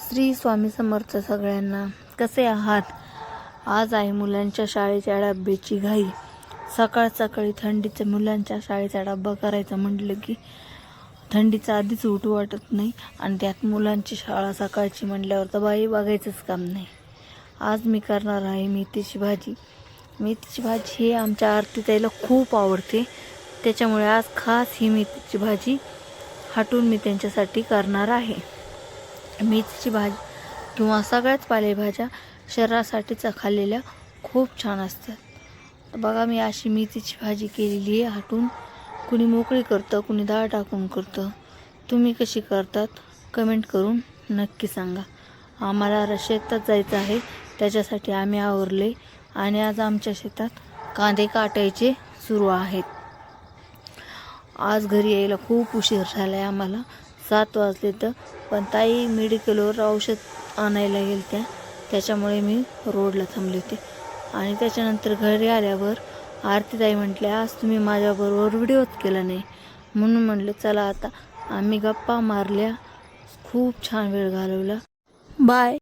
श्री स्वामी समर्थ सगळ्यांना. कसे आहात? आज आहे मुलांच्या शाळेच्या डब्याची घाई. सकाळ सकाळी थंडीच्या मुलांच्या शाळेचा डब्बा करायचा म्हटलं की थंडीचा आधीच उठू वाटत नाही आणि त्यात मुलांची शाळा सकाळची म्हटल्यावर तर बाई बघायचंच काम नाही. आज मी करणार आहे मेथीची भाजी. मेथीची भाजी ही आमच्या आरतीताईला खूप आवडते, त्याच्यामुळे आज खास ही मेथीची भाजी हाटून मी त्यांच्यासाठी करणार आहे. मेथीची भाजी किंवा सगळ्याच पालेभाज्या शरीरासाठीचा खाल्लेल्या खूप छान असतात. बघा, मी अशी मेथीची भाजी केलेली आहे हाटून. कुणी मोकळी करतं, कुणी डाळ टाकून करतं. तुम्ही कशी करतात कमेंट करून नक्की सांगा. आम्हाला शेतात जायचं आहे, त्याच्यासाठी आम्ही आवरले आणि आज आमच्या शेतात कांदे काटायचे सुरू आहेत. आज घरी यायला खूप उशीर झाला आहे आम्हाला, 7 वाजले तर. पण ताई मेडिकलवर औषध आणायला गेल्या, त्याच्यामुळे मी रोडला थांबले होते. आणि त्याच्यानंतर घरी आल्यावर आरतीताई म्हटल्या, आज तुम्ही माझ्याबरोबर व्हिडिओच केला नाही. म्हणून म्हटलं चला आता. आम्ही गप्पा मारल्या, खूप छान वेळ घालवला. बाय.